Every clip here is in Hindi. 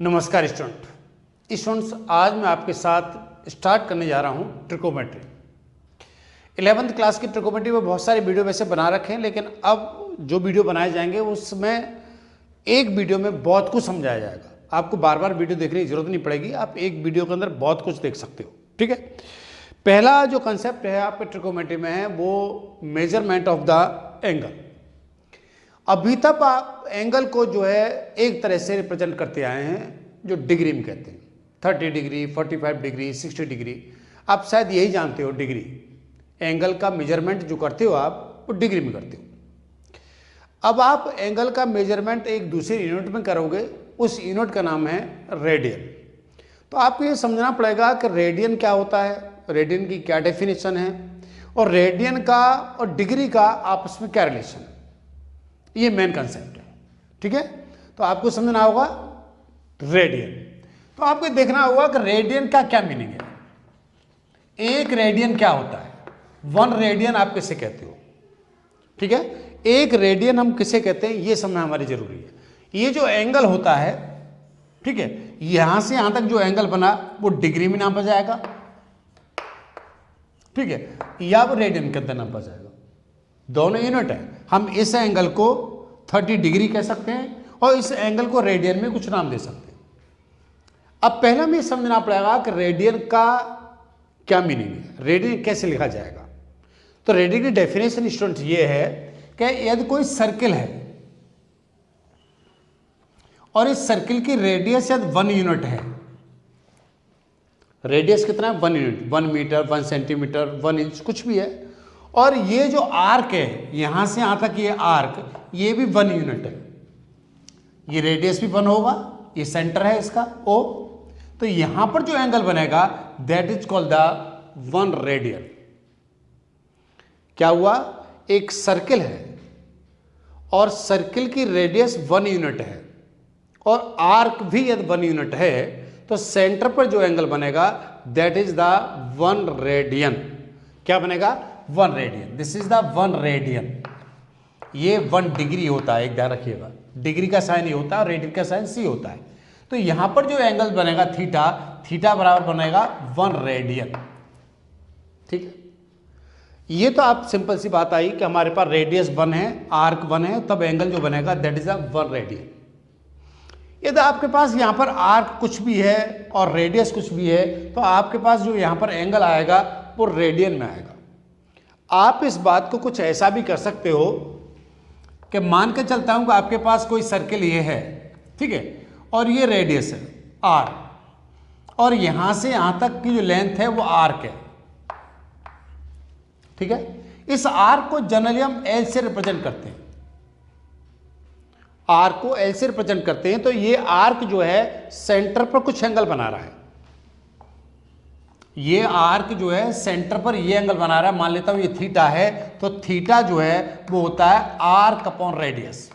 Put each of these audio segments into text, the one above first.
नमस्कार स्टूडेंट्स, आज मैं आपके साथ स्टार्ट करने जा रहा हूँ ट्रिकोमेट्री। 11th क्लास की ट्रिकोमेट्री में बहुत सारे वीडियो वैसे बना रखे हैं, लेकिन अब जो वीडियो बनाए जाएंगे उसमें एक वीडियो में बहुत कुछ समझाया जाएगा। आपको बार बार वीडियो देखने की जरूरत नहीं पड़ेगी, आप एक वीडियो के अंदर बहुत कुछ देख सकते हो। ठीक है, पहला जो कंसेप्ट है आपके ट्रिकोमेट्री में है वो मेजरमेंट ऑफ द एंगल। अभी तक आप एंगल को जो है एक तरह से रिप्रेजेंट करते आए हैं जो डिग्री में कहते हैं, 30 डिग्री, 45 डिग्री, 60 डिग्री। आप शायद यही जानते हो, डिग्री एंगल का मेजरमेंट जो करते हो आप वो डिग्री में करते हो। अब आप एंगल का मेजरमेंट एक दूसरे यूनिट में करोगे, उस यूनिट का नाम है रेडियन। तो आपको ये समझना पड़ेगा कि रेडियन क्या होता है, रेडियन की क्या डेफिनेशन है और रेडियन का और डिग्री का आपस में क्या रिलेशन है। ये मेन कंसेप्ट है। ठीक है, तो आपको समझना होगा रेडियन। तो आपको देखना होगा कि रेडियन का क्या मीनिंग है। एक रेडियन क्या होता है, 1 रेडियन आप किसे कहते हो। ठीक है, एक रेडियन हम किसे कहते हैं ये समझना हमारी जरूरी है। ये जो एंगल होता है, ठीक है, यहां से यहां तक जो एंगल बना वो डिग्री में नापा जाएगा, ठीक है, या वो रेडियन के अंदर नापा जाएगा। दोनों यूनिट है। हम इस एंगल को 30 डिग्री कह सकते हैं और इस एंगल को रेडियन में कुछ नाम दे सकते हैं। अब पहले हमें समझना पड़ेगा कि रेडियन का क्या मीनिंग है, रेडियन कैसे लिखा जाएगा। तो रेडियन की डेफिनेशन स्टूडेंट ये है कि यदि कोई सर्किल है और इस सर्किल की रेडियस यदि 1 यूनिट है, रेडियस कितना है 1 यूनिट, 1 मीटर, 1 सेंटीमीटर, 1 इंच, कुछ भी है, और ये जो आर्क है यहां से यहां तक ये आर्क, ये भी 1 यूनिट है, ये रेडियस भी 1 होगा, ये सेंटर है इसका O। तो यहां पर जो एंगल बनेगा that is called the 1 radian. क्या हुआ, एक सर्किल है और सर्किल की रेडियस 1 यूनिट है और आर्क भी यदि 1 यूनिट है तो सेंटर पर जो एंगल बनेगा दैट इज द 1 रेडियन। क्या बनेगा, 1 radian. This is the 1 radian. ये 1 डिग्री होता है, एक ध्यान रखिएगा, डिग्री का साइन ये होता है और रेडियन का साइन सी होता है। तो यहां पर जो एंगल बनेगा थीटा, थीटा बराबर बनेगा 1 रेडियन। ठीक है, ये तो आप सिंपल सी बात आई कि हमारे पास रेडियस 1 है, आर्क 1 है, तब एंगल जो बनेगा दैट इज द 1 रेडियन। यदि आपके पास यहां पर आर्क कुछ भी है और रेडियस कुछ भी है तो आपके पास जो यहां पर एंगल आएगा वो रेडियन में आएगा। आप इस बात को कुछ ऐसा भी कर सकते हो कि मान के चलता हूं कि आपके पास कोई सर्किल ये है, ठीक है, और ये रेडियस है r, और यहां से यहां तक की जो लेंथ है वो आर्क है। ठीक है, इस आर्क को जनरली हम L से रिप्रेजेंट करते हैं, आर्क को L से रिप्रेजेंट करते हैं। तो ये आर्क जो है सेंटर पर कुछ एंगल बना रहा है, ये आर्क जो है सेंटर पर ये एंगल बना रहा है। मान लेता हूं ये थीटा है, तो थीटा जो है वो होता है arc upon radius,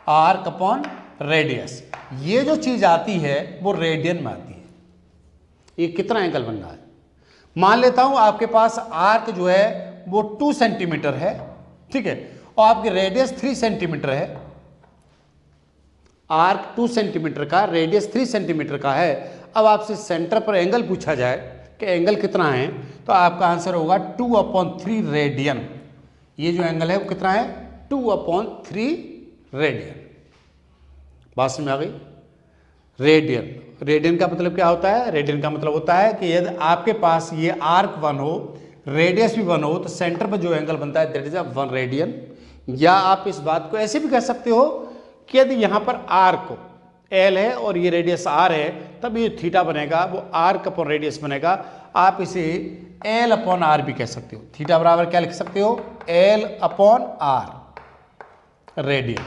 arc upon radius. ये जो चीज आती है वो रेडियन में आती है। ये कितना एंगल बन रहा है, मान लेता हूं आपके पास आर्क जो है वो 2 सेंटीमीटर है, ठीक है, और आपकी रेडियस 3 सेंटीमीटर है। आर्क 2 सेंटीमीटर का, रेडियस 3 सेंटीमीटर का है। अब आपसे सेंटर पर एंगल पूछा जाए कि एंगल कितना है, तो आपका आंसर होगा 2/3 रेडियन। ये जो एंगल है वो कितना है, 2/3 रेडियन। बात समझ आ गई। रेडियन, रेडियन का मतलब क्या होता है, रेडियन का मतलब होता है कि यदि आपके पास ये आर्क 1 हो, रेडियस भी 1 हो, तो सेंटर पर जो एंगल बनता है दैट इज 1 रेडियन। या आप इस बात को ऐसे भी कह सकते हो कि यदि यहां पर आर्क L है और ये रेडियस R है, तब ये थीटा बनेगा वो आर्क अपॉन रेडियस बनेगा। आप इसे L अपॉन R भी कह सकते हो। थीटा बराबर क्या लिख सकते हो, L अपॉन R रेडियन।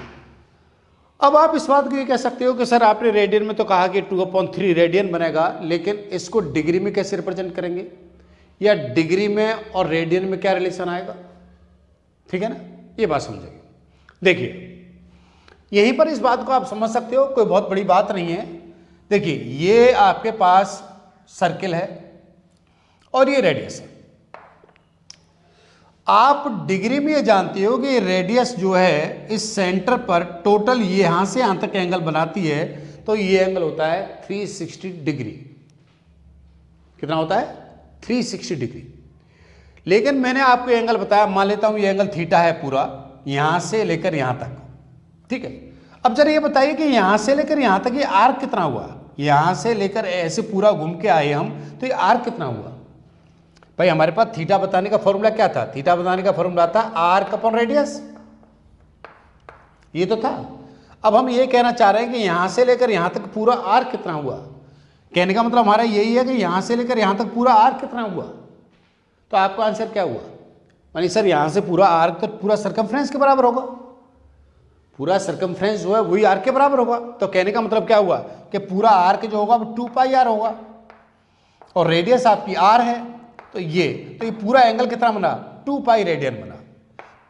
अब आप इस बात को ये कह सकते हो कि सर आपने रेडियन में तो कहा कि 2/3 रेडियन बनेगा, लेकिन इसको डिग्री में कैसे रिप्रेजेंट करेंगे, या डिग्री में और रेडियन में क्या रिलेशन आएगा। ठीक है ना, ये बात समझिए। देखिए यहीं पर इस बात को आप समझ सकते हो, कोई बहुत बड़ी बात नहीं है। देखिए ये आपके पास सर्किल है और ये रेडियस है। आप डिग्री में ये जानते हो कि रेडियस जो है इस सेंटर पर टोटल ये यहां से यहां तक एंगल बनाती है, तो ये एंगल होता है 360 डिग्री। कितना होता है? 360 डिग्री। लेकिन मैंने आपको एंगल बताया, मान लेता हूं ये एंगल थीटा है पूरा, यहां से लेकर यहां तक, ठीक है। अब जरा ये बताइए कि यहां से लेकर यहां तक ये आर्क कितना हुआ? यहां से लेकर ऐसे पूरा घूम के आए हम, तो ये आर्क कितना हुआ? भाई हमारे पास थीटा बताने का फॉर्मूला क्या था? थीटा बताने का फॉर्मूला था आर्क अपॉन रेडियस, ये तो था। अब हम ये कहना चाह रहे हैं कि यहां से लेकर यहां तक पूरा आर्क कितना हुआ। कहने का मतलब हमारा यही है कि यहां से लेकर यहां तक पूरा आर्क कितना हुआ। तो आपका आंसर क्या हुआ? मानी सर यहां से पूरा आर्क तो पूरा सरकमफ्रेंस के बराबर होगा, पूरा सरकमफ्रेंस जो है वही आर्क के बराबर होगा। तो कहने का मतलब क्या हुआ कि पूरा आर्क जो होगा वो 2 पाई आर होगा, और रेडियस आपकी आर है, तो ये पूरा एंगल कितना बना? 2 पाई रेडियन बना।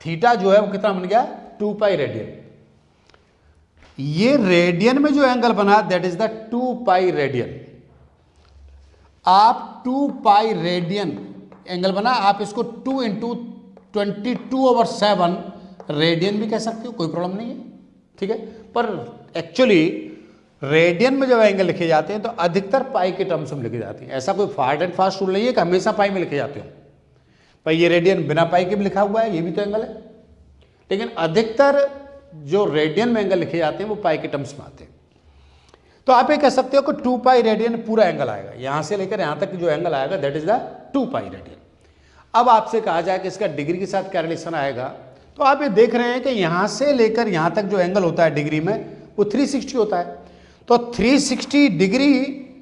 थीटा जो है वो कितना बन गया? 2 पाई रेडियन। ये रेडियन में जो एंगल बना that is the 2 pi radian. आप 2 पाई रेडियन एंगल बना, आप इसको 2 इंटू 22/7 रेडियन भी कह सकते हो, कोई प्रॉब्लम नहीं है, ठीक है। पर एक्चुअली रेडियन में जब एंगल लिखे जाते हैं तो अधिकतर पाई के टर्म्स में लिखे जाते हैं। ऐसा कोई हार्ड एंड फास्ट रूल नहीं है कि हमेशा पाई में लिखे जाते हो। भाई ये रेडियन बिना पाई के भी लिखा हुआ है, ये भी तो एंगल है, लेकिन अधिकतर जो रेडियन में एंगल लिखे जाते हैं वो पाई के टर्म्स में आते हैं। तो आप ये कह सकते हो कि 2 पाई रेडियन पूरा एंगल आएगा, यहां से लेकर यहां तक जो एंगल आएगा that is the 2 pi radian. अब आपसे कहा जाए कि इसका डिग्री के साथ क्या रिलेशन आएगा, तो आप ये देख रहे हैं कि यहां से लेकर यहां तक जो एंगल होता है डिग्री में वो 360 होता है। तो 360 डिग्री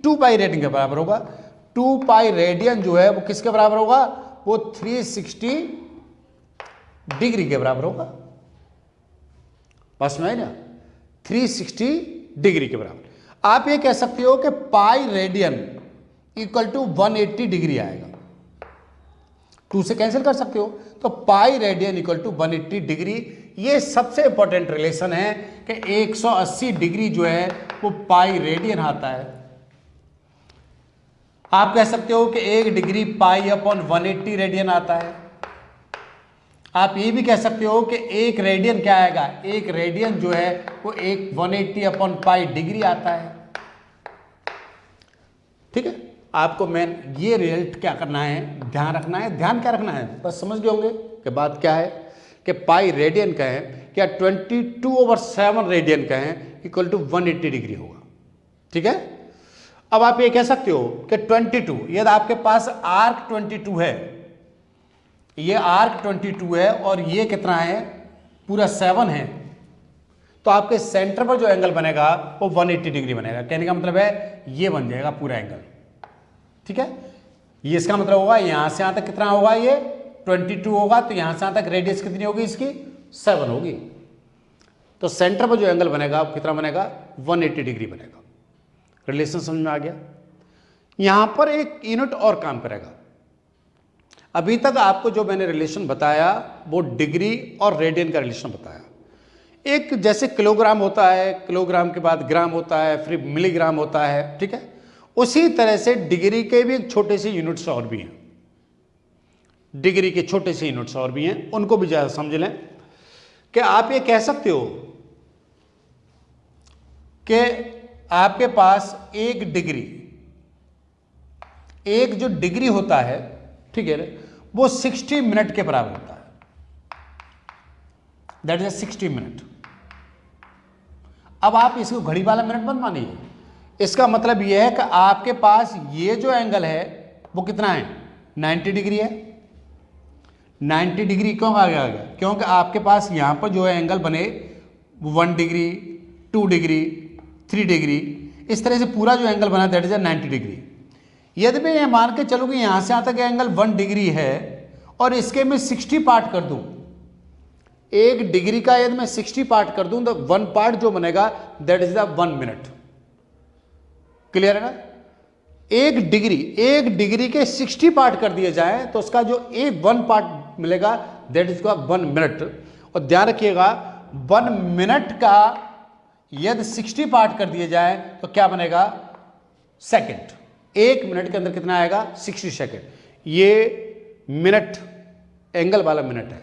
2 पाई रेडियन के बराबर होगा। 2 पाई रेडियन जो है वो किसके बराबर होगा? वो 360 डिग्री के बराबर होगा। बस में है ना, 360 डिग्री के बराबर। आप ये कह सकते हो कि pi radian equal to 180 degree आएगा। 2 से कैंसिल कर सकते हो, तो pi radian equal to 180 degree. ये सबसे इंपॉर्टेंट रिलेशन है कि 180 डिग्री जो है वो पाई रेडियन आता है। आप कह सकते हो कि 1 डिग्री पाई अपॉन 180 रेडियन आता है। आप ये भी कह सकते हो कि 1 रेडियन क्या आएगा? 1 रेडियन जो है वो 180 अपॉन पाई डिग्री आता है, ठीक है। आपको मेन ये रिजल्ट क्या करना है, ध्यान रखना है। ध्यान क्या रखना है, बस समझ गए होंगे कि बात क्या है कि पाई रेडियन का है क्या 22/7 रेडियन का है इक्वल टू 180 डिग्री होगा, ठीक है। अब आप ये कह सकते हो कि 22, यदि आपके पास आर्क 22 है, ये आर्क 22 है और ये कितना है? पूरा 7 है, तो आपके सेंटर पर जो एंगल बनेगा वो 180 डिग्री बनेगा। कहने का मतलब है ये बन जाएगा पूरा एंगल, ठीक है। ये इसका मतलब होगा यहां से यहां तक कितना होगा? ये 22 होगा, तो यहां से यहां तक रेडियस कितनी होगी इसकी? 7 होगी। तो सेंटर पर जो एंगल बनेगा वो कितना बनेगा? 180 डिग्री बनेगा। रिलेशन समझ में आ गया? यहां पर एक यूनिट और काम करेगा। अभी तक आपको जो मैंने रिलेशन बताया वो डिग्री और रेडियन का रिलेशन बताया। एक जैसे किलोग्राम होता है, किलोग्राम के बाद ग्राम होता है, फिर मिलीग्राम होता है, ठीक है। उसी तरह से डिग्री के भी एक छोटे से यूनिट्स और भी हैं, डिग्री के छोटे से यूनिट्स और भी हैं, उनको भी ज़्यादा समझ लें। कि आप ये कह सकते हो कि आपके पास एक डिग्री, एक जो डिग्री होता है, ठीक है, वो 60 मिनट के बराबर होता है, दैट इज 60 मिनट। अब आप इसको घड़ी वाला मिनट मत मानिए, इसका मतलब यह है कि आपके पास ये जो एंगल है वो कितना है? 90 डिग्री है। 90 डिग्री क्यों आ गया? क्योंकि आपके पास यहां पर जो है एंगल बने 1 डिग्री, 2 डिग्री, 3 डिग्री, इस तरह से पूरा जो एंगल बना दैट इज 90 डिग्री। यदि मैं ये मान के चलूँ कि यहां से यहां तक एंगल 1 डिग्री है और इसके मैं 60 पार्ट कर दूं, 1 डिग्री का यदि मैं 60 पार्ट कर दूं तो 1 पार्ट जो बनेगा that is the 1 minute. Clear है ना? 1 डिग्री के 60 पार्ट कर दिए जाए तो उसका जो 1 पार्ट मिलेगा दैट इज 1 मिनट। और ध्यान रखिएगा 1 मिनट का यदि 60 पार्ट कर दिए जाए तो क्या बनेगा? सेकंड। 1 मिनट के अंदर कितना आएगा? 60 सेकंड। ये मिनट एंगल वाला मिनट है,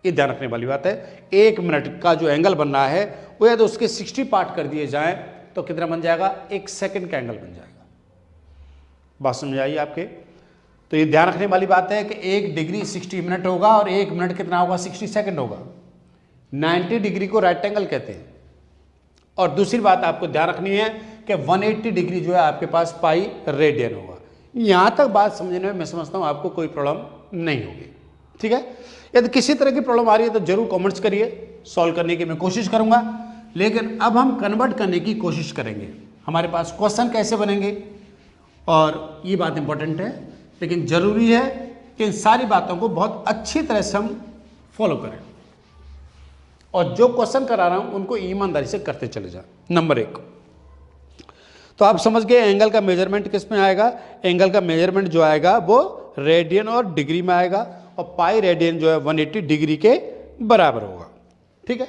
ये ध्यान रखने वाली बात है। 1 मिनट का जो एंगल बन रहा है वो यदि उसके 60 पार्ट कर दिए जाएं तो कितना बन जाएगा, 1 सेकंड का एंगल बन जाएगा। बात समझ आई आपके? तो ये ध्यान रखने वाली बात है कि 1 डिग्री 60 मिनट होगा और 1 मिनट कितना होगा, 60 सेकंड होगा। 90 डिग्री को राइट एंगल कहते हैं। और दूसरी बात आपको ध्यान रखनी है कि 180 डिग्री जो है आपके पास पाई रेडियन होगा। यहां तक बात समझने में मैं समझता हूं आपको कोई प्रॉब्लम नहीं होगी। ठीक है, यदि किसी तरह की प्रॉब्लम आ रही है तो जरूर कमेंट्स करिए, सॉल्व करने की मैं कोशिश करूंगा। लेकिन अब हम कन्वर्ट करने की कोशिश करेंगे। हमारे पास क्वेश्चन कैसे बनेंगे और ये बात इंपॉर्टेंट है, लेकिन जरूरी है कि इन सारी बातों को बहुत अच्छी तरह से हम फॉलो करें और जो क्वेश्चन करा रहा हूं उनको ईमानदारी से करते चले जाएं। नंबर 1, तो आप समझ गए एंगल का मेजरमेंट किस में आएगा। एंगल का मेजरमेंट जो आएगा वो रेडियन और डिग्री में आएगा और पाई रेडियन जो है 180 डिग्री के बराबर होगा। ठीक है,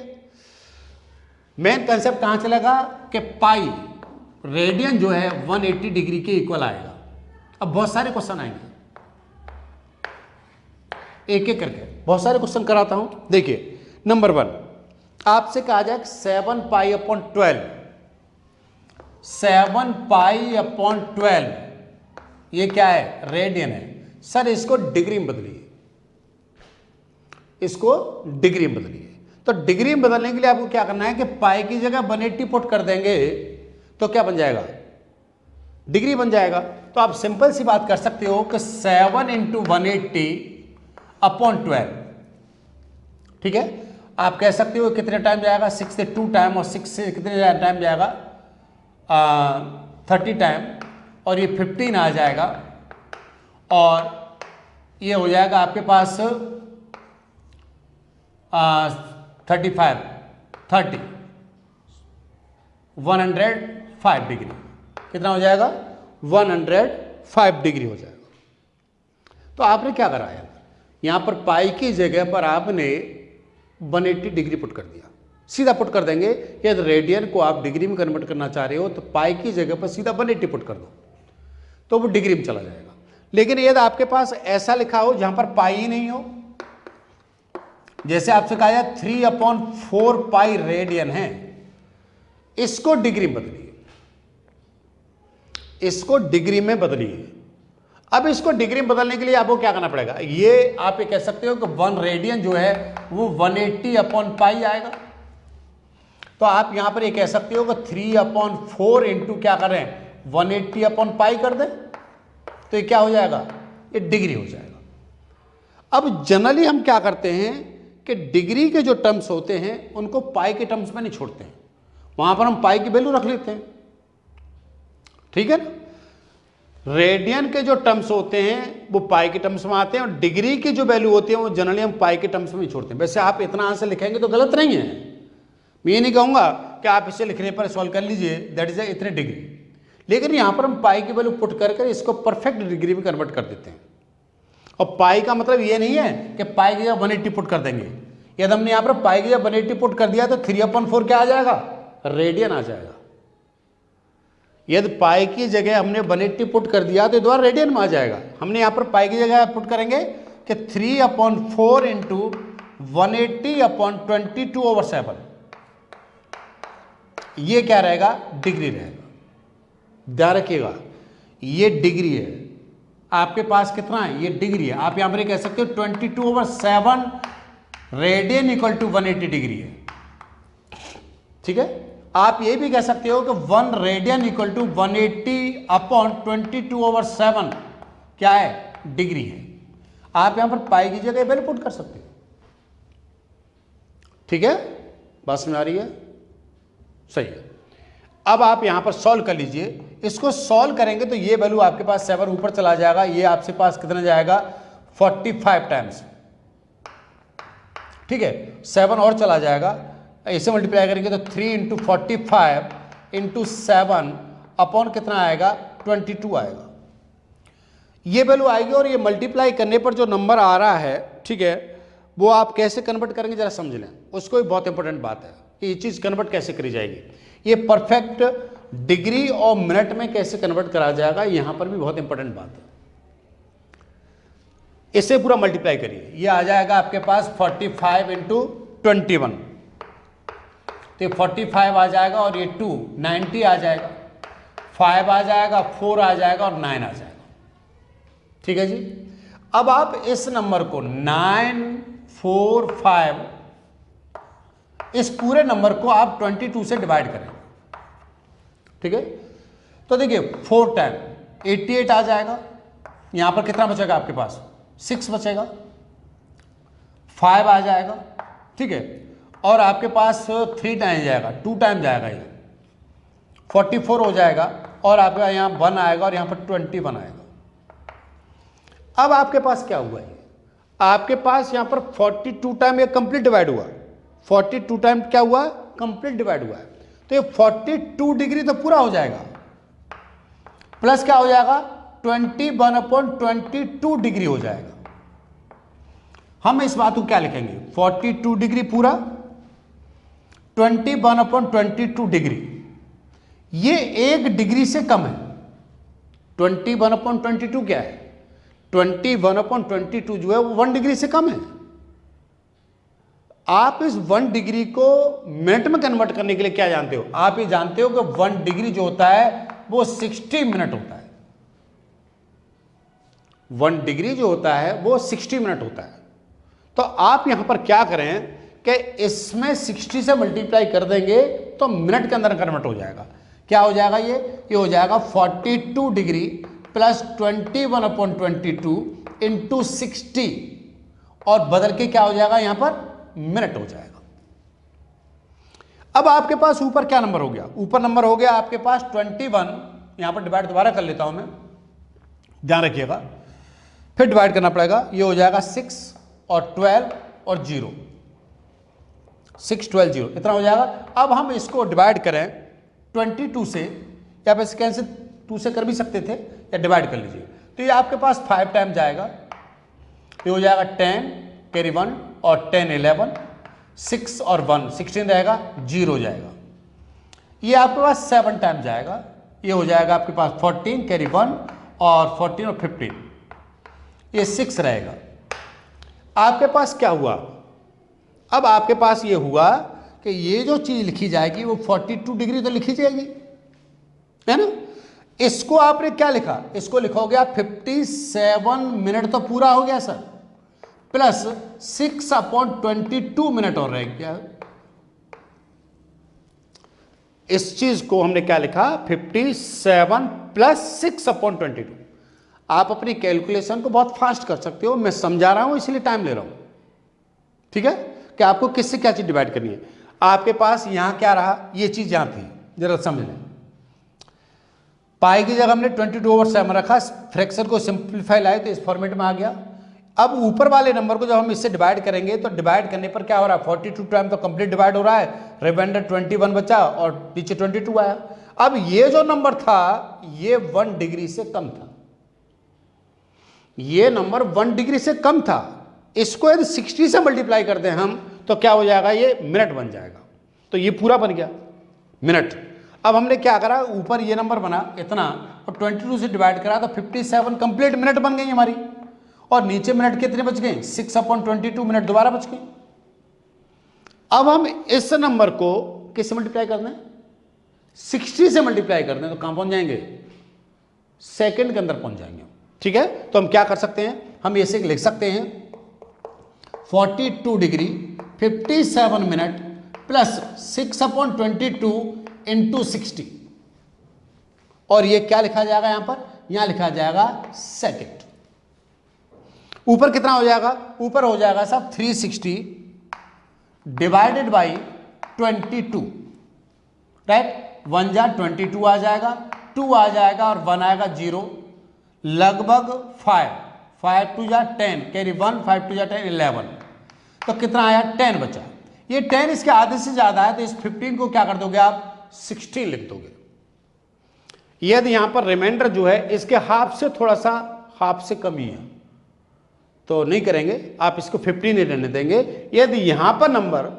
मेन कंसेप्ट कहां चलेगा कि पाई रेडियन जो है 180 डिग्री के इक्वल आएगा। अब बहुत सारे क्वेश्चन आएंगे, एक एक करके बहुत सारे क्वेश्चन कराता हूं। देखिए, नंबर 1 आपसे कहा जाए 7 पाई अपॉन 12, 7 पाई अपॉन 12 ये क्या है, रेडियन है। सर इसको डिग्री में बदलिए, इसको डिग्री में बदलिए। तो डिग्री में बदलने के लिए आपको क्या करना है कि पाई की जगह 180 पुट कर देंगे तो क्या बन जाएगा, डिग्री बन जाएगा। तो आप सिंपल सी बात कर सकते हो कि 7 इंटू 180 अपॉन 12। ठीक है, आप कह सकते हो कितने टाइम जाएगा, 6 से 2 टाइम और 6 से कितने टाइम जाएगा, 30 टाइम, और ये 15 आ जाएगा और ये हो जाएगा आपके पास 35 30 105 डिग्री। कितना हो जाएगा, 105 डिग्री हो जाएगा। तो आपने क्या करा है, यहां पर पाई की जगह पर आपने 180 डिग्री पुट कर दिया। सीधा पुट कर देंगे, यदि रेडियन को आप डिग्री में कन्वर्ट करना चाह रहे हो तो पाई की जगह पर सीधा 180 पुट कर दो तो वो डिग्री में चला जाएगा। लेकिन यदि आपके पास ऐसा लिखा हो जहां पर पाई ही नहीं हो, जैसे आपसे कहा जाए 3/4 पाई रेडियन है, इसको डिग्री में बदलिए, इसको डिग्री में बदलिए। अब इसको डिग्री में बदलने के लिए आपको क्या करना पड़ेगा, ये आप ये कह सकते हो कि 1 रेडियन जो है वो 180 अपॉन पाई आएगा। तो आप यहां पर ये कह सकते हो कि 3/4 इंटू क्या करें, 180 अपॉन पाई कर दें, तो ये क्या हो जाएगा, ये डिग्री हो जाएगा। अब जनरली हम क्या करते हैं कि डिग्री के जो टर्म्स होते हैं उनको पाई के टर्म्स में नहीं छोड़ते हैं, वहां पर हम पाई की वैल्यू रख लेते हैं। ठीक है ना, रेडियन के जो टर्म्स होते हैं वो पाई के टर्म्स में आते हैं और डिग्री की जो वैल्यू होती है वो जनरली हम पाई के टर्म्स में ही छोड़ते हैं। वैसे आप इतना आंसर लिखेंगे तो गलत नहीं है, मैं ये नहीं कहूंगा कि आप इसे लिखने पर सॉल्व कर लीजिए दैट इज इतने डिग्री, लेकिन यहां पर हम पाई की वैल्यू पुट कर इसको परफेक्ट डिग्री में कन्वर्ट कर देते हैं। और पाई का मतलब ये नहीं है कि पाई की जगह 180 पुट कर देंगे। यदि हमने यहां पर पाई की जगह 180 पुट कर दिया तो 3/4 क्या आ जाएगा, रेडियन आ जाएगा। यदि पाई की जगह हमने 180 पुट कर दिया तो दोबारा रेडियन में आ जाएगा। हमने यहां पर पाई की जगह पुट करेंगे कि 3/4 इंटू 180 अपॉन 22/7, ये क्या रहेगा, डिग्री रहेगा। ध्यान रखिएगा ये डिग्री है, आपके पास कितना है, ये डिग्री है। आप यहां पर कह सकते हो 22/7 रेडियन इक्वल टू 180 डिग्री है। ठीक है, आप ये भी कह सकते हो कि 1 रेडियन इक्वल टू 180 अपॉन 22/7 क्या है, डिग्री है। आप यहां पर पाई की जगह वैल्यू पुट कर सकते हो। ठीक है, बात समझ आ रही है, सही है। अब आप यहां पर सॉल्व कर लीजिए, इसको सॉल्व करेंगे तो ये वैल्यू आपके पास 7 ऊपर चला जाएगा, ये आपके पास कितना जाएगा 45 टाइम्स। ठीक है, 7 और चला जाएगा, इसे मल्टीप्लाई करेंगे तो 3 इंटू 45 इंटू 7 अपॉन कितना आएगा 22 आएगा। ये वैल्यू आएगी और ये मल्टीप्लाई करने पर जो नंबर आ रहा है, ठीक है, वो आप कैसे कन्वर्ट करेंगे जरा समझ लें। उसको भी बहुत इंपॉर्टेंट बात है कि ये चीज़ कन्वर्ट कैसे करी जाएगी, ये परफेक्ट डिग्री और मिनट में कैसे कन्वर्ट करा जाएगा, यहां पर भी बहुत इंपॉर्टेंट बात है। इसे पूरा मल्टीप्लाई करिए, ये आ जाएगा आपके पास 45 इंटू 21, तो ये 45 आ जाएगा और ये 2 90 आ जाएगा, 5 आ जाएगा, 4 आ जाएगा और 9 आ जाएगा। ठीक है जी। अब आप इस नंबर को 945, इस पूरे नंबर को आप 22 से डिवाइड करें। ठीक है, तो देखिए 4 टाइम 88 आ जाएगा, यहां पर कितना बचेगा आपके पास 6 बचेगा, 5 आ जाएगा। ठीक है, और आपके पास 3 टाइम जाएगा, 2 टाइम जाएगा, ये 44 हो जाएगा और आपका यहाँ 1 आएगा और यहाँ पर 21 आएगा। अब आपके पास क्या हुआ है, आपके पास यहाँ पर 42 टाइम ये कंप्लीट डिवाइड हुआ, 42 टाइम क्या हुआ कंप्लीट डिवाइड हुआ है, तो ये 42 डिग्री तो पूरा हो जाएगा, प्लस क्या हो जाएगा 21/22 डिग्री हो जाएगा। हम इस बात को क्या लिखेंगे, 42 डिग्री पूरा 21/22 डिग्री, ये 1 डिग्री से कम है। 21/22 क्या है, 21/22 जो है वो 1 डिग्री से कम है। आप इस 1 डिग्री को मिनट में कन्वर्ट करने के लिए क्या जानते हो, आप ये जानते हो कि 1 डिग्री जो होता है वो 60 मिनट होता है। 1 डिग्री जो होता है वो 60 मिनट होता है। तो आप यहां पर क्या करें कि इसमें 60 से मल्टीप्लाई कर देंगे तो मिनट के अंदर कन्वर्ट हो जाएगा। क्या हो जाएगा, ये हो जाएगा 42 डिग्री प्लस 21/22 इंटू 60, और बदल के क्या हो जाएगा यहां पर मिनट हो जाएगा। अब आपके पास ऊपर क्या नंबर हो गया, ऊपर नंबर हो गया आपके पास 21, यहां पर डिवाइड दोबारा कर लेता हूं मैं, ध्यान रखिएगा, फिर डिवाइड करना पड़ेगा, ये हो जाएगा 6 और 12 और 0, 6 12 0 इतना हो जाएगा। अब हम इसको डिवाइड करें 22 से, या फिर कैंसिल 2 से कर भी सकते थे, या डिवाइड कर लीजिए, तो ये आपके पास 5 टाइम जाएगा, ये हो जाएगा 10 कैरी 1 और 10 11, 6 और 1 16 रहेगा, 0 हो जाएगा। ये आपके पास 7 टाइम जाएगा, ये हो जाएगा आपके पास 14 कैरी 1 और 14 और 15, ये 6 रहेगा। आपके पास क्या हुआ, अब आपके पास ये हुआ कि ये जो चीज लिखी जाएगी वो 42 डिग्री तो लिखी जाएगी, है ना। इसको आपने क्या लिखा, इसको लिखोगे आप 57 मिनट तो पूरा हो गया सर, प्लस 6/22 मिनट और रह गया। इस चीज को हमने क्या लिखा 57 प्लस 6/22। आप अपनी कैलकुलेशन को बहुत फास्ट कर सकते हो, मैं समझा रहा हूं इसलिए टाइम ले रहा हूं। ठीक है, कि आपको किससे क्या चीज डिवाइड करनी है। आपके पास यहां क्या रहा, ये चीज यहां थी, जरा समझ लें। पाई की जगह हमने 22/7 रखा, फ्रैक्शन को सिंप्लीफाई लाए तो इस फॉर्मेट में आ गया। अब ऊपर वाले नंबर को जब हम इससे डिवाइड करेंगे तो डिवाइड करने पर क्या हो रहा है, 42 टाइम तो कंप्लीट डिवाइड हो रहा है, रिमाइंडर 21 बचा और पीछे 22 आया। अब ये जो नंबर था ये 1 डिग्री से कम था, ये नंबर 1 डिग्री से कम था। इसको यदि 60 से मल्टीप्लाई कर दें हम तो क्या हो जाएगा, ये मिनट बन जाएगा। तो ये पूरा बन गया मिनट। अब हमने क्या करा, ऊपर ये नंबर बना इतना और 22 से डिवाइड करा तो 57 कंप्लीट मिनट बन गई हमारी, और नीचे मिनट कितने बच गए 6/22 मिनट दोबारा बच गए। अब हम इस नंबर को किससे मल्टीप्लाई कर दें, 60 से मल्टीप्लाई कर दें तो कहां पहुंच जाएंगे, सेकंड के अंदर पहुंच जाएंगे। ठीक है, तो हम क्या कर सकते हैं, हम ऐसे लिख सकते हैं 42 डिग्री 57 मिनट प्लस 6/22 इंटू 60, और ये क्या लिखा जाएगा यहां पर, यहां लिखा जाएगा सेकंड। ऊपर कितना हो जाएगा, ऊपर हो जाएगा साहब 360 डिवाइडेड बाई 22, राइट। 1 जा 22 आ जाएगा, 2 आ जाएगा और 1 आएगा 0, लगभग 5 2 जा 10 कैरी 1, 5 2 जा 10 11, तो कितना आया 10 बचा। ये 10 इसके आधे से ज्यादा है तो इस 15 को क्या कर दोगे आप 16 लिख दोगे। यदि यहां पर रिमाइंडर जो है इसके हाफ से थोड़ा सा, हाफ से कम ही है तो नहीं करेंगे, आप इसको 15 ही रहने देंगे। यदि यहां पर नंबर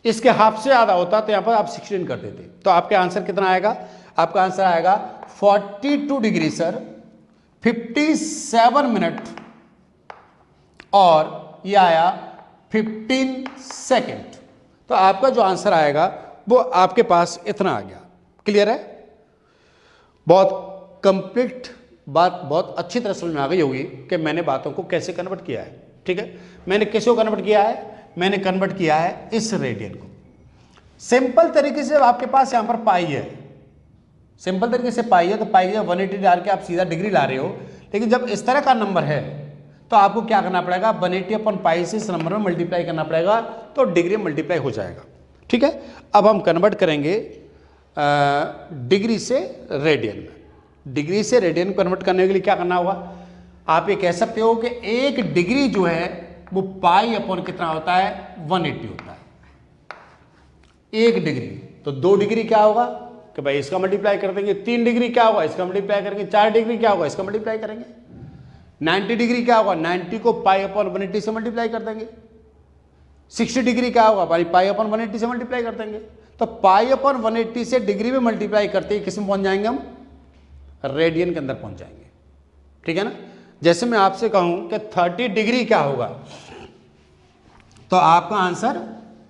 इसके हाफ से ज्यादा होता तो यहां पर आप 16 कर देते, तो आपका आंसर कितना आएगा, आपका आंसर आएगा 42 डिग्री सर 57 मिनट और ये आया 15 सेकेंड। तो आपका जो आंसर आएगा वो आपके पास इतना आ गया। क्लियर है? बहुत कंप्लीट बात बहुत अच्छी तरह समझ में आ गई होगी कि मैंने बातों को कैसे कन्वर्ट किया है। ठीक है, मैंने किसको कन्वर्ट किया है? मैंने कन्वर्ट किया है इस रेडियन को। सिंपल तरीके से आपके पास यहां पर पाई है, सिंपल तरीके से पाई है, तो पाई जब 180 डाल के आप सीधा डिग्री ला रहे हो, लेकिन जब इस तरह का नंबर है तो आपको क्या करना पड़ेगा? 180 अपॉन पाई से इस नंबर में मल्टीप्लाई करना पड़ेगा, तो डिग्री मल्टीप्लाई हो जाएगा। ठीक है, अब हम कन्वर्ट करेंगे डिग्री से रेडियन में। डिग्री से रेडियन कन्वर्ट करने के लिए क्या करना होगा? आप ये कह सकते हो कि एक डिग्री जो है वो पाई अपॉन कितना होता है? 180 होता है एक डिग्री। तो 2 डिग्री क्या होगा कि भाई इसका मल्टीप्लाई कर देंगे, 3 डिग्री क्या होगा? इसका मल्टीप्लाई करेंगे, 4 डिग्री क्या होगा? इसका मल्टीप्लाई करेंगे, 90 डिग्री क्या होगा? 90 को पाई अपॉन 180 से मल्टीप्लाई कर देंगे, 60 डिग्री क्या होगा? भाई पाई अपॉन 180 से मल्टीप्लाई कर देंगे। तो पाई अपॉन 180 से डिग्री में मल्टीप्लाई करते ही किस में पहुंच जाएंगे? हम रेडियन के अंदर पहुंच जाएंगे। ठीक है ना? जैसे मैं आपसे कहूं कि 30 डिग्री क्या होगा, तो आपका आंसर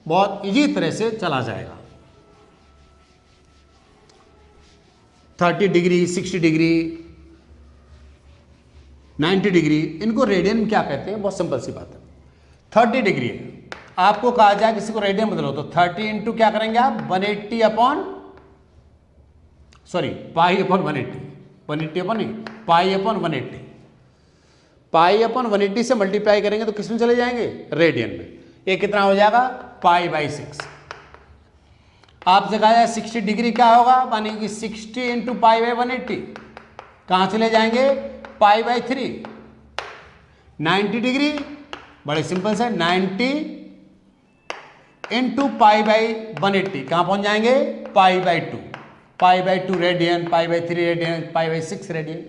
बहुत इजी तरह से चला जाएगा। 30 डिग्री, 60 डिग्री, 90 डिग्री, इनको रेडियन में क्या कहते हैं? बहुत सिंपल सी बात है। 30 डिग्री है, आपको कहा जाए किसी को रेडियन बदलो, तो 30 इंटू क्या करेंगे आप? 180 अपॉन पाई अपॉन 180 अपॉन नहीं, पाई अपॉन 180। पाई अपॉन 180 से मल्टीप्लाई करेंगे तो किस में चले जाएंगे? रेडियन में। ये कितना हो जाएगा? Pi by 6। आपसे कहा जाए 60 डिग्री क्या होगा? मानी कि 60 इंटू पाई बाई 180, कहां चले जाएंगे? Pi by 3। 90 डिग्री बड़े सिंपल से 90 इंटू पाई बाई 180, कहां पहुंच जाएंगे? Pi by 2। Pi by 2 radian, pi by 3 radian, pi by 6 radian.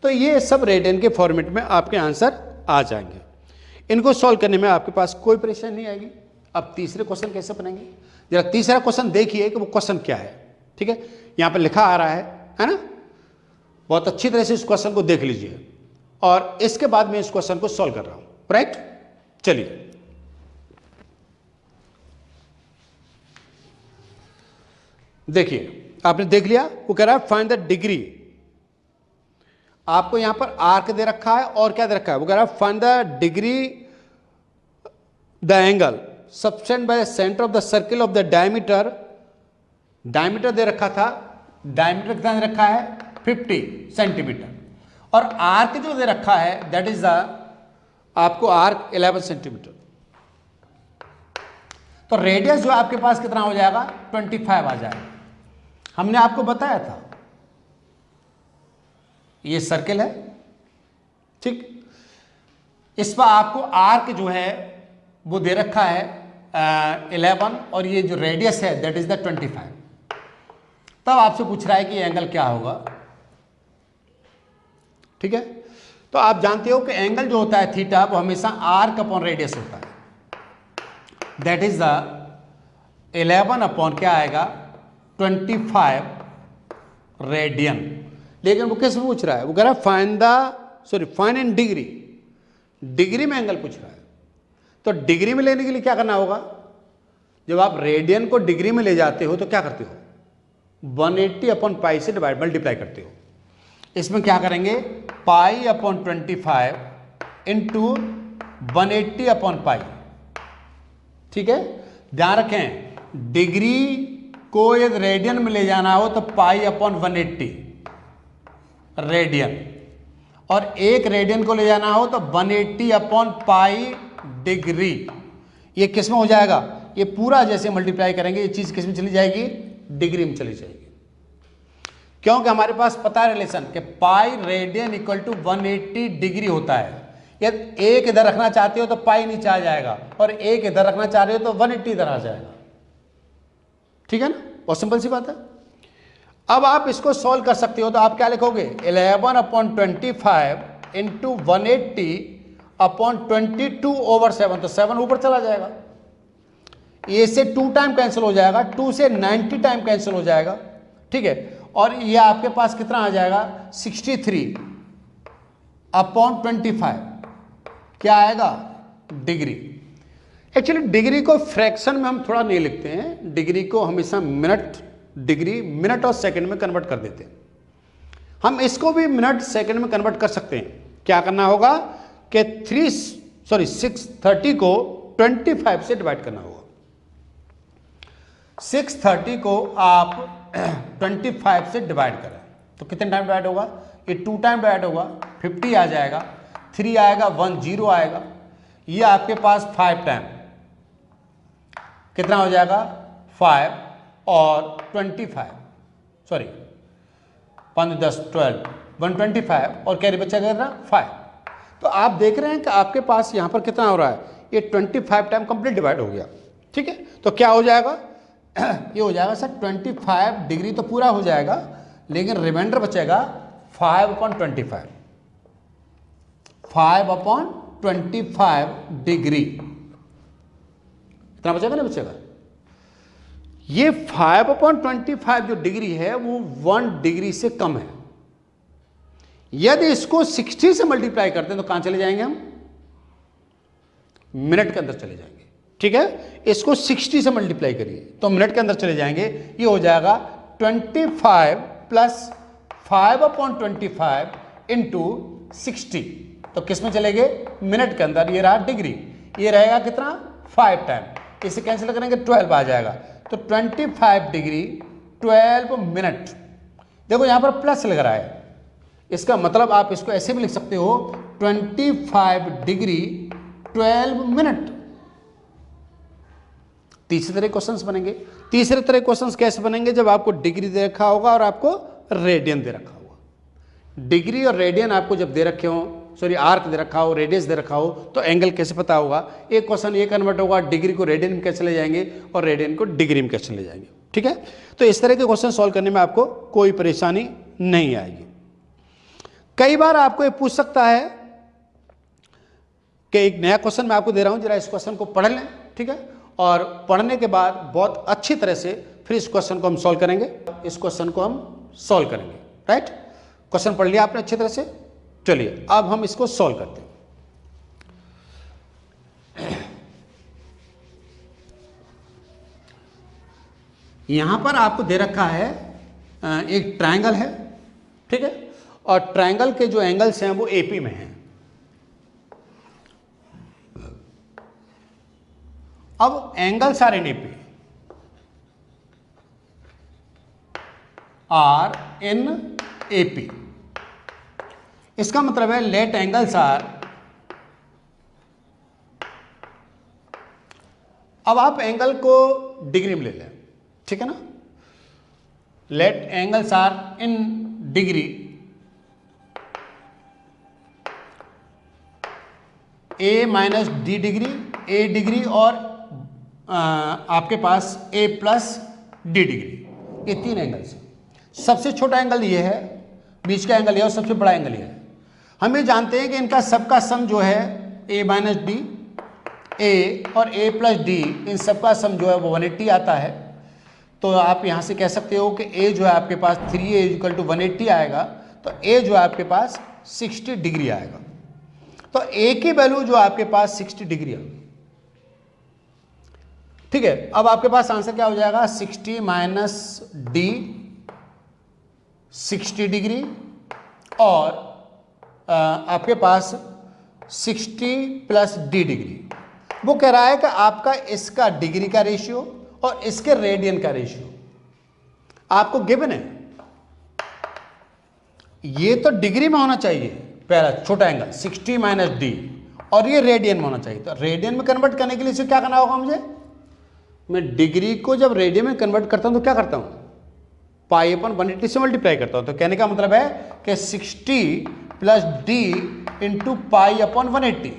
तो ये सब रेडियन के फॉर्मेट में आपके आंसर आ जाएंगे। इनको सॉल्व करने में आपके पास कोई परेशानी नहीं आएगी। अब तीसरे क्वेश्चन कैसे बनेंगे? जरा तीसरा क्वेश्चन देखिए कि वो क्वेश्चन क्या है। ठीक है, यहां पर लिखा आ रहा है ना? बहुत अच्छी तरह से इस क्वेश्चन को देख लीजिए और इसके बाद मैं इस क्वेश्चन को सॉल्व कर रहा हूं। राइट, चलिए देखिए, आपने देख लिया। वो कह रहा है फाइंड द डिग्री। आपको यहां पर आर्क दे रखा है और क्या दे रखा है? वो कह रहा है find the degree the angle subtended by the centre of the circle of the diameter. Diameter दे रखा था, डायमीटर कितना दे रखा है? 50 सेंटीमीटर। और आर्क जो दे रखा है दैट इज द आपको आर्क 11 सेंटीमीटर। तो रेडियस जो आपके पास कितना हो जाएगा? 25 आ जाएगा। हमने आपको बताया था ये सर्किल है, ठीक। इस पर आपको आर्क जो है वो दे रखा है 11 और ये जो रेडियस है दैट इज द 25। तब आपसे पूछ रहा है कि एंगल क्या होगा। ठीक है, तो आप जानते हो कि एंगल जो होता है थीटा वो हमेशा आर्क अपॉन रेडियस होता है। दैट इज द 11 अपॉन क्या आएगा? 25 रेडियन। लेकिन वो किस में पूछ रहा है? वो कह रहा है फाइंड इन डिग्री। डिग्री में एंगल पूछ रहा है। तो डिग्री में लेने के लिए क्या करना होगा? जब आप रेडियन को डिग्री में ले जाते हो तो क्या करते हो? 180 अपॉन पाई से मल्टीप्लाई करते हो। इसमें क्या करेंगे? Pi upon 25 into 180 upon pi. ठीक है, ध्यान रखें डिग्री को यदि रेडियन में ले जाना हो तो पाई अपॉन 180 रेडियन, और एक रेडियन को ले जाना हो तो 180 अपॉन पाई डिग्री। ये किस में हो जाएगा? ये पूरा जैसे मल्टीप्लाई करेंगे ये चीज किस में चली जाएगी? डिग्री में चली जाएगी। क्योंकि हमारे पास पता है रिलेशन कि pi radian equal to 180 degree होता है। यदि एक इधर रखना चाहते हो तो पाई नीचे आ जाएगा और एक इधर रखना चाह रहे हो तो 180 इधर आ जाएगा। ठीक है ना, बहुत सिंपल सी बात है। अब आप इसको सॉल्व कर सकते हो तो आप क्या लिखोगे? 11 अपॉन 25 इंटू 180 अपॉन 22 ओवर 7, तो 7 ऊपर चला जाएगा। ये से 2 टाइम कैंसिल हो जाएगा, 2 से 90 टाइम कैंसिल हो जाएगा। ठीक है, और ये आपके पास कितना आ जाएगा? 63 अपॉन 25 क्या आएगा? डिग्री। एक्चुअली डिग्री को फ्रैक्शन में हम थोड़ा नहीं लिखते हैं, डिग्री को हमेशा मिनट, डिग्री मिनट और सेकंड में कन्वर्ट कर देते हैं। हम इसको भी मिनट सेकंड में कन्वर्ट कर सकते हैं। क्या करना होगा कि 630 को 25 से डिवाइड करना होगा। 630 को आप 25 से डिवाइड करें तो कितने टाइम डिवाइड होगा, ये 2 टाइम डिवाइड होगा, 50 आ जाएगा, 3 आएगा, 1 0 आएगा, ये आपके पास 5 टाइम कितना हो जाएगा 5 और 25 सॉरी 5 10 12 125 और कैरी बचा कितना 5। तो आप देख रहे हैं कि आपके पास यहां पर कितना हो रहा है, ये 25 टाइम कंप्लीट डिवाइड हो गया। ठीक है, तो क्या हो जाएगा ये हो जाएगा सर 25 डिग्री तो पूरा हो जाएगा, लेकिन रिमाइंडर बचेगा 5/25 5/25 डिग्री। कितना बचेगा ना बचेगा, ये 5/25 जो डिग्री है वो 1 डिग्री से कम है। यदि इसको 60 से मल्टीप्लाई करते हैं तो कहां चले जाएंगे हम, मिनट के अंदर चले जाएंगे। ठीक है, इसको 60 से मल्टीप्लाई करिए तो मिनट के अंदर चले जाएंगे, ये हो जाएगा 25 + 5/25 इंटू 60। तो किस में चलेंगे, मिनट के अंदर। ये रहा डिग्री, ये रहेगा कितना 5 टाइम, इसे कैंसिल करेंगे 12 आ जाएगा। तो 25 डिग्री 12 मिनट। देखो यहां पर प्लस लग रहा है, इसका मतलब आप इसको ऐसे भी लिख सकते हो 25 डिग्री 12 मिनट। तीसरे तरह क्वेश्चंस बनेंगे। तीसरे तरह क्वेश्चंस कैसे बनेंगे, जब आपको डिग्री दे रखा होगा और आपको रेडियन दे रखा होगा। डिग्री और रेडियन आपको जब दे रखे हो, सॉरी आर्क दे रखा हो, रेडियस दे रखा हो, तो एंगल कैसे पता होगा। एक क्वेश्चन ये कन्वर्ट होगा, डिग्री को रेडियन में कैसे ले जाएंगे और रेडियन को डिग्री में कैसे ले जाएंगे। ठीक है, तो इस तरह के क्वेश्चन सॉल्व करने में आपको कोई परेशानी नहीं आएगी। कई बार आपको ये पूछ सकता है कि एक नया क्वेश्चन मैं आपको दे रहा हूं, जरा इस क्वेश्चन को पढ़ लें। ठीक है, और पढ़ने के बाद बहुत अच्छी तरह से फिर इस क्वेश्चन को हम सॉल्व करेंगे, इस क्वेश्चन को हम सॉल्व करेंगे। राइट, क्वेश्चन पढ़ लिया आपने अच्छी तरह से। चलिए अब हम इसको सॉल्व करते हैं। यहां पर आपको दे रखा है एक ट्रायंगल है। ठीक है, और ट्रायंगल के जो एंगल्स हैं वो एपी में हैं। अब angles are in AP, are in AP, इसका मतलब है लेट एंगल्स आर, अब आप एंगल को डिग्री में ले लें। ठीक है ना, let angles are in degree, A minus D degree, A degree और आपके पास ए प्लस डी डिग्री, ये 3 एंगल्स हैं। सबसे छोटा एंगल ये है, बीच का एंगल ये और सबसे बड़ा एंगल ये है। हम ये जानते हैं कि इनका सबका सम जो है ए माइनस डी, ए और ए प्लस डी, इन सबका सम जो है वो 180 आता है। तो आप यहाँ से कह सकते हो कि ए जो है आपके पास 3a = 180 आएगा, तो ए जो है आपके पास 60 डिग्री आएगा। तो ए की वैल्यू जो आपके पास 60 डिग्री आएगी। ठीक है, अब आपके पास आंसर क्या हो जाएगा, 60 माइनस डी 60 डिग्री और आपके पास 60 प्लस डी डिग्री। वो कह रहा है कि आपका इसका डिग्री का रेशियो और इसके रेडियन का रेशियो आपको गिवन है। ये तो डिग्री में होना चाहिए पहला छोटा एंगल 60 माइनस डी, और ये रेडियन में होना चाहिए। तो रेडियन में कन्वर्ट करने के लिए इसे क्या करना होगा मुझे, मैं डिग्री को जब रेडियन में कन्वर्ट करता हूं तो क्या करता हूं, π/180 से मल्टीप्लाई करता हूं। तो कहने का मतलब है कि 60 प्लस डी इंटू π/180,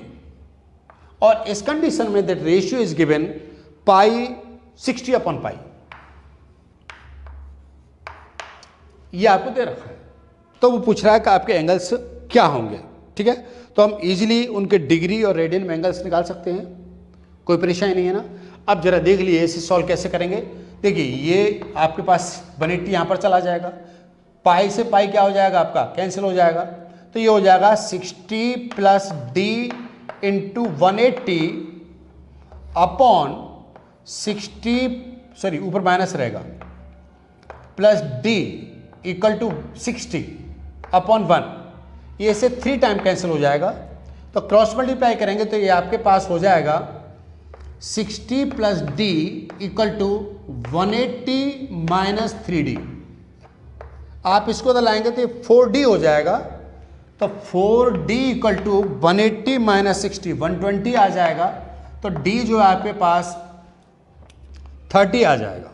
और इस कंडीशन में दैट रेशियो इज गिवन π/60/π, ये आपको दे रखा है। तो वो पूछ रहा है कि आपके एंगल्स क्या होंगे। ठीक है, तो हम इजीली उनके डिग्री और रेडियन में एंगल्स निकाल सकते हैं, कोई परेशानी नहीं है ना। अब जरा देख लिए इसे सॉल्व कैसे करेंगे। देखिए ये आपके पास 180 यहाँ पर चला जाएगा, पाई से पाई क्या हो जाएगा आपका कैंसिल हो जाएगा, तो ये हो जाएगा 60 plus D into 180 upon 60, sorry ऊपर माइनस रहेगा, plus D equal to 60 upon 1। ये से 3 टाइम कैंसिल हो जाएगा, तो क्रॉस मल्टीप्लाई करेंगे तो ये आपके पास हो जाएगा 60 plus D equal to 180 minus 3d। आप इसको दलाएंगे तो ये 4d हो जाएगा, तो 4d इक्वल टू 180 माइनस 60 120 आ जाएगा, तो d जो है आपके पास 30 आ जाएगा।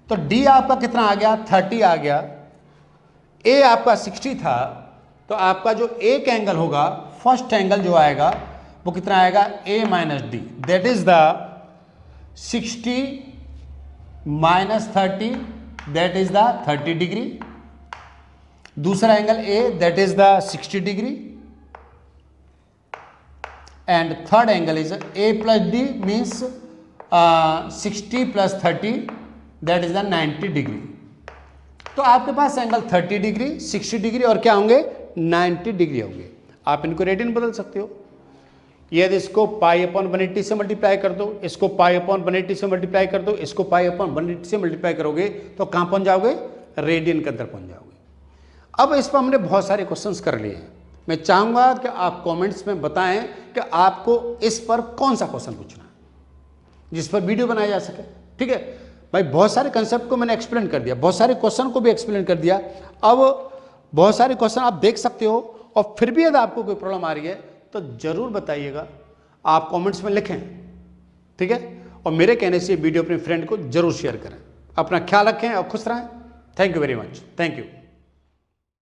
तो d आपका कितना आ गया, 30 आ गया। a आपका 60 था, तो आपका जो एक एंगल होगा, फर्स्ट एंगल जो आएगा वो कितना आएगा, a minus D, that is the 60 minus 30, that is the 30 degree. दूसरा angle a, that is the 60 degree, and third angle is a plus D means 60 plus 30, that is the 90 degree. तो आपके पास एंगल 30 डिग्री, 60 डिग्री और क्या होंगे, 90 डिग्री होंगे। आप इनको रेडियन बदल सकते हो। यदि इसको पाई अपॉन 180 से मल्टीप्लाई कर दो, इसको पाई अपॉन 180 से मल्टीप्लाई कर दो, इसको पाई अपॉन 180 से मल्टीप्लाई करोगे तो कहाँ पहुँच जाओगे, रेडियन के अंदर पहुँच जाओगे। अब इस पर हमने बहुत सारे क्वेश्चंस कर लिए हैं। मैं चाहूँगा कि आप कमेंट्स में बताएं कि आपको इस पर कौन सा क्वेश्चन पूछना है जिस पर वीडियो बनाया जा सके। ठीक है भाई, बहुत सारे कंसेप्ट को मैंने एक्सप्लेन कर दिया, बहुत सारे क्वेश्चन को भी एक्सप्लेन कर दिया। अब बहुत सारे क्वेश्चन आप देख सकते हो, और फिर भी यदि आपको कोई प्रॉब्लम आ रही है तो जरूर बताइएगा, आप कमेंट्स में लिखें। ठीक है, और मेरे कहने से वीडियो अपने फ्रेंड को जरूर शेयर करें। अपना ख्याल रखें और खुश रहें। Thank you very much, thank you.